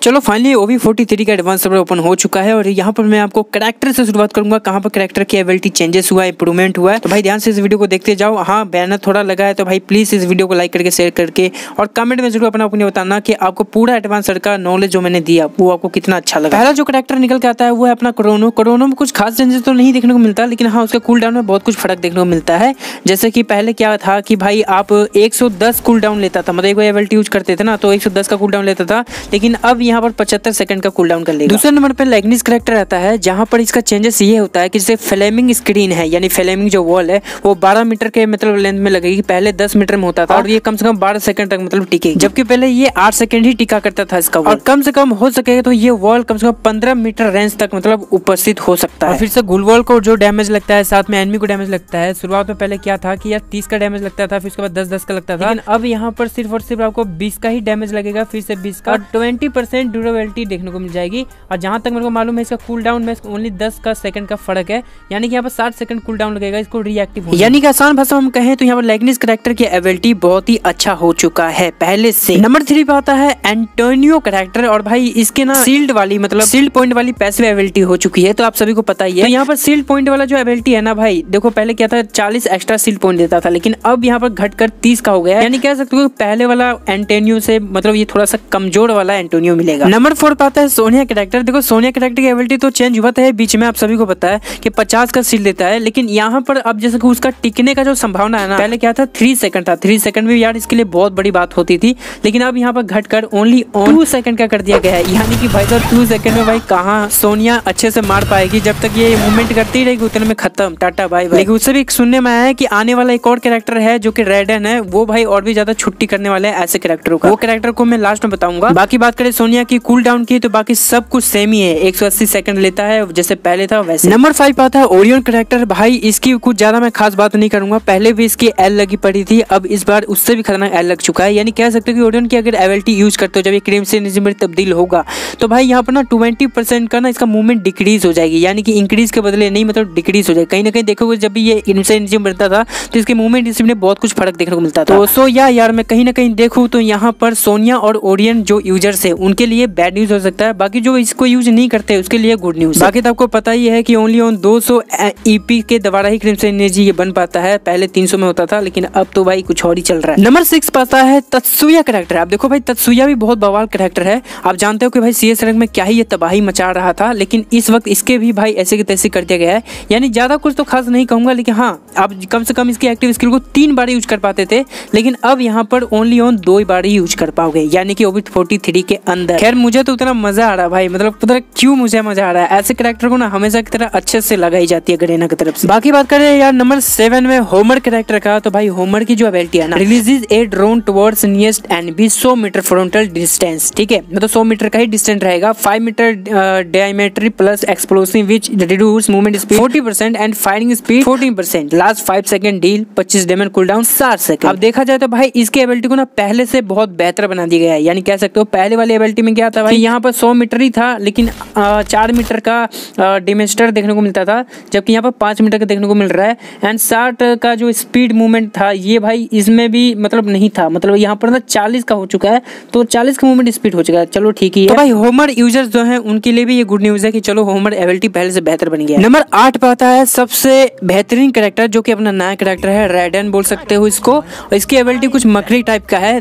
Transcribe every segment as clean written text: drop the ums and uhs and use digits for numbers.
चलो finally OV43 का advance server open हो चुका है और यहाँ पर मैं आपको कैरेक्टर से शुरुआत करूंगा, कहाँ पर कैरेक्टर की एबिलिटी चेंजेस हुआ है, इंप्रूवमेंट हुआ है। तो भाई ध्यान से इस वीडियो को देखते जाओ। हाँ, बैनर थोड़ा लगा है तो भाई प्लीज इस वीडियो को लाइक करके शेयर करके और कमेंट में जरूर अपना ओपिनियन बताना कि आपको पूरा एडवांस सर्वर का नॉलेज जो मैंने दिया वो आपको कितना अच्छा लगा। पहला जो कैरेक्टर निकल के आता है वो है अपना क्रोनो। क्रोनो में कुछ खास चेंजेस तो नहीं देखने को मिलता, लेकिन हाँ उसका कूल डाउन में बहुत कुछ फर्क देखने को मिलता है। जैसे कि पहले क्या था कि भाई आप 110 कूल डाउन लेता था, मतलब एक एबिलिटी यूज करते थे ना तो 110 का कूल डाउन लेता था, लेकिन अब यहाँ पर 75 सेकंड का कूल डाउन कर लेगा। दूसरे नंबर पर लैग्निस कैरेक्टर आता है, जहां पर इसका चेंजेस ये होता है कि जैसे फ्लेमिंग स्क्रीन है यानी फ्लेमिंग जो वॉल है वो 12 मीटर के मतलब लेंथ में लगेगी। पहले 10 मीटर में होता था और ये कम से कम 12 सेकंड तक मतलब टिकेगी, जबकि पहले ये 8 सेकंड ही टिका करता था इसका। और कम से कम हो सकेगा तो ये वॉल कम से कम 15 मीटर रेंज तक मतलब उपस्थित हो सकता है। और फिर से गुल वॉल को जो डैमेज लगता है साथ में एनिमी को डैमेज लगता है। शुरुआत में पहले क्या था कि यार 30 का डैमेज लगता था, फिर उसके बाद 10-10 का लगता था, लेकिन अब यहाँ पर सिर्फ और सिर्फ आपको 20 का ही डैमेज लगेगा, फिर से 20 का, और 20% ड्यूरेबिलिटी देखने को मिल जाएगी। और जहां तक मेरे को मालूम है इसका कूल डाउन में ओनली 10 का सेकंड का फर्क है, यानी कि यहाँ पर 60 सेकंड कूल डाउन लगेगा इसको रिएक्टिव होने। यानी कि आसान भाषा में हम कहें तो यहाँ पर लैग्निस कैरेक्टर की एबिलिटी बहुत ही अच्छा हो चुका है पहले से। नंबर 3 पे आता है एंटोनियो कैरेक्टर, और भाई इसके ना शील्ड वाली मतलब शील्ड पॉइंट वाली पैसिव एबिलिटी हो चुकी है, तो आप सभी को पता ही है। तो यहाँ पर शील्ड पॉइंट वाला जो एबिलिटी है ना भाई, देखो पहले क्या था 40 एक्स्ट्रा शील्ड पॉइंट देता था, लेकिन अब यहाँ पर घटकर 30 का हो गया, यानी कह सकते हो पहले वाला एंटोनियो से मतलब ये थोड़ा सा कमजोर वाला एंटोनियो मिलेगा। नंबर 4 पे आता है सोनिया कैरेक्टर। देखो सोनिया कैरेक्टर की एबिलिटी तो चेंज हुआ है बीच में, आप सभी को पता है कि 50 का शील्ड देता है, लेकिन यहाँ पर अब जैसे कि उसका टिकने का जो संभावना है ना, पहले क्या था 3 सेकंड था, 3 सेकंड में यार इसके लिए बहुत बड़ी बात होती थी, लेकिन अब यहाँ पर घटकर ओनली 2 सेकंड का कर दिया गया है। यानी कि भाई साहब 2 सेकंड में भाई कहाँ सोनिया अच्छे से मार पाएगी, जब तक ये मूवमेंट करती रहेगी उतने में खत्म, टाटा बाय बाय। लेकिन उससे भी सुनने में आया है कि आने वाला एक और कैरेक्टर है जो कि रेडन है, वो भाई और भी ज्यादा छुट्टी करने वाले हैं ऐसे कैरेक्टरों का। वो कैरेक्टर को मैं लास्ट में बताऊंगा। बाकी बात करें सोनिया की कूल डाउन की तो बाकी सब कुछ सेम ही है, 180 सेकंड लेता है जैसे पहले था वैसे। नंबर 5 आता है ओरियन कैरेक्टर। भाई इसकी कुछ ज्यादा मैं खास बात नहीं करूंगा, पहले भी इसकी एल लगी पड़ी थी, अब इस बार उससे भी खतरनाक एल लग चुका है। यानी कह सकते हो कि ओरियन की अगर एबिलिटी यूज करते हो जब ये क्रिम्सन एनर्जी में तब्दील होगा तो भाई यहाँ पर ना 20% का ना इसका मूवमेंट डिक्रीज हो जाएगी, यानी कि इंक्रीज के बदले नहीं मतलब डिक्रीज हो जाएगी। कहीं ना कहीं देखोगे जब भी ये क्रिम्सन एनर्जी में बनता था तो इसके मूवमेंट इसमें बहुत कुछ फर्क देखने को मिलता था। तो सो यार मैं कहीं ना कहीं देखूँ तो यहाँ पर सोनिया और ओरियन जो यूजर्स है उनके लिए बैड न्यूज हो सकता है, बाकी जो इसको यूज नहीं करते उसके लिए गुड न्यूज। बाकी तो आपको पता ही है कि ओनली ऑन 200 EP के द्वारा ही क्रिम्सन एनर्जी ये बन पाता है, पहले 300 में होता था, लेकिन अब तो भाई कुछ और ही चल रहा है। नंबर 6 पाता है तत्सुया कैरेक्टर। आप देखो भाई तत्सुया भी बहुत बवाल कैरेक्टर है। आप जानते हो कि भाई CS रैंक में क्या ही ये तबाही मचा रहा था, लेकिन इस वक्त इसके भी भाई ऐसे के तैसे कर दिया गया है। यानी ज्यादा कुछ तो खास नहीं कहूंगा, लेकिन हाँ आप कम से कम इसकी एक्टिव स्किल को 3 बार यूज कर पाते थे, लेकिन अब यहाँ पर only on 2 bar he use कर पाओगे, यानी कि OV43 के अंदर। खैर मुझे तो उतना मजा आ रहा भाई, मतलब पता क्यों मुझे मजा आ रहा है, ऐसे कैरेक्टर को ना हमेशा की तरह अच्छे से लगाई जाती है गरेना की तरफ से। बाकी बात करें यार नंबर 7 में होमर कैरेक्टर का, तो भाई होमर की जो एबिलिटी है ना, releases a drone towards nearest enemy 100 metre frontal distance, ठीक है, मतलब 100 मीटर का ही डिस्टेंस रहेगा। 5 metre diameter plus explosive which reduce movement speed 40% and firing speed 14%। Last 5 second deal 25 damage cool down 60 second. अब देखा जाए तो भाई इसकी एबिलिटी को ना पहले से बहुत बेहतर बना दिया गया है, यानी कह सकते हो पहले वाली एबिलिटी में क्या था भाई, यहाँ पर 100 मीटर ही था, लेकिन 4 मीटर का डिमेस्टर देखने को मिलता था, जबकि यहाँ पर 5 मीटर का देखने को मिल रहा है। एंड 60 का जो स्पीड मूवमेंट था ये भाई इसमें भी मतलब नहीं था, मतलब यहाँ पर ना 40 का हो चुका है, तो 40 का मूवमेंट स्पीड हो चुका है, चलो ठीक ही है। तो भाई होमर यूजर्स जो हैं उनके लिए भी ये गुड न्यूज है कि चलो होमर एबिलिटी पहले से बेहतर बन गया है। नंबर 8 पे आता है सबसे बेहतरीन कैरेक्टर जो कि अपना नया कैरेक्टर है, रेडन बोल सकते हो इसको। और इसकी एबिलिटी कुछ मकड़ी टाइप का है,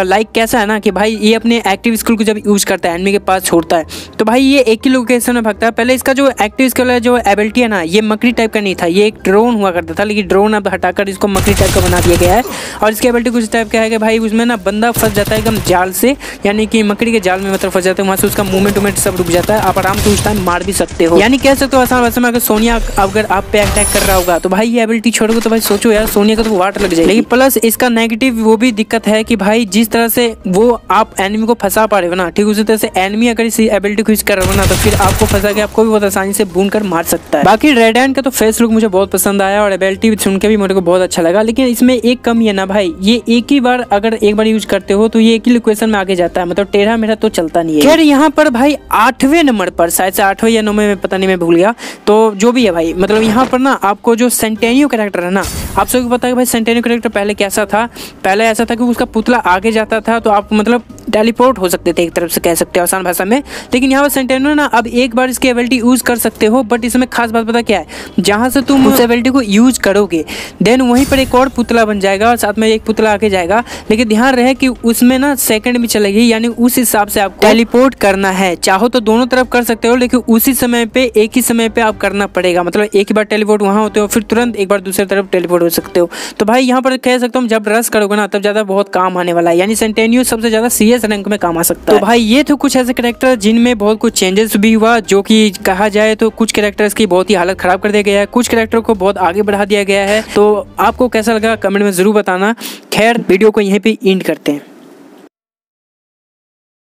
लाइक कैसा है ना कि भाई ये अपने एक्टिव स्किल को जब यूज करता है एनिमी के पास छोड़ता है तो भाई ये एक ही लोकेशन में भागता है। पहले इसका जो एक्टिव स्किल जो एबिलिटी है ना ये मकड़ी टाइप का नहीं था, ये एक ड्रोन हुआ करता था, लेकिन ड्रोन अब हटाकर इसको मकड़ी टाइप का बना दिया गया है। और इसकी एबिलिटी कुछ टाइप का है कि भाई उसमें ना बंदा फंस जाता है एकदम जाल से, यानी कि मकड़ी के जाल में मतलब फंस जाता है, वहां से उसका मूवमेंट सब रुक जाता है, आप आराम से उस टाइम मार भी सकते हो। यानी कह सकते हो आसान भाषा में अगर सोनिया अगर आप पे अटैक कर रहा होगा तो भाई ये एबिलिटी छोड़ोगे तो भाई सोचो यार सोनिया का तो वाट लग जाएगी। लेकिन प्लस इसका नेगेटिव वो भी दिक्कत है कि भाई जिस तरह से वो आप एनिमी को फंसा पा रहे हो ना, ठीक उसी तरह से एनिमी अगर इस एबिलिटी को यूज कर रहे हो ना तो फिर आपको फंसा के आपको भी बहुत आसानी से बून कर मार सकता है। बाकी रेडन का तो फेस लुक मुझे बहुत पसंद आया और एबिलिटी सुन के भी मेरे को बहुत अच्छा लगा, लेकिन इसमें एक कमी है ना भाई, ये एक ही बार अगर एक बार यूज करते हो तो ये एक ही लोकेशन में आगे जाता है, मतलब टेढ़ा मेढ़ा तो चलता नहीं है। खैर यहाँ पर भाई 8वें नंबर पर, शायद से 8वें या 9वें में पता नहीं, मैं भूल गया, तो जो भी है भाई मतलब यहाँ पर ना आपको जो सेंटेनियो कैरेक्टर है ना, आप सबको पता है भाई सेंटेनियो कैरेक्टर पहले कैसा था, पहले ऐसा था कि उसका पुतला आगे जाता था तो आप मतलब टेलीपोर्ट हो सकते थे, एक तरफ से कह सकते हो आसान भाषा में। लेकिन यहाँ पर सेंटेनियो ना अब एक बार इसकी एबिलिटी यूज कर सकते हो, बट इसमें खास बात पता क्या है, जहाँ से तुम उस एबिलिटी को यूज करोगे देन वहीं पर एक और पुतला बन जाएगा और साथ में एक पुतला आके जाएगा। लेकिन ध्यान रहे कि उसमें ना सेकंड भी चलेगी, यानी उस हिसाब से आपको टेलीपोर्ट करना है। चाहो तो दोनों तरफ कर सकते हो, लेकिन उसी समय पे एक ही समय पे आप करना पड़ेगा। मतलब एक ही बार टेलीपोर्ट वहाँ होते हो, फिर तुरंत एक बार दूसरी तरफ टेलीपोर्ट हो सकते हो। तो भाई यहाँ पर कह सकता हूँ जब रश करोगे ना तब ज्यादा बहुत काम आने वाला है, यानी सेंटेनियो सबसे ज्यादा CS रैंक में काम आ सकता है। तो भाई ये तो कुछ ऐसे कैरेक्टर जिनमें बहुत कुछ चेंजेस भी हुआ, जो कि कहा जाए तो कुछ कैरेक्टर्स की बहुत ही हालत खराब कर दिया गया है, कुछ कैरेक्टर को बहुत आगे बढ़ा दिया गया है। तो आपको कैसा लगा कमेंट में जरूर बताना। खैर वीडियो को यहीं पे एंड करते हैं।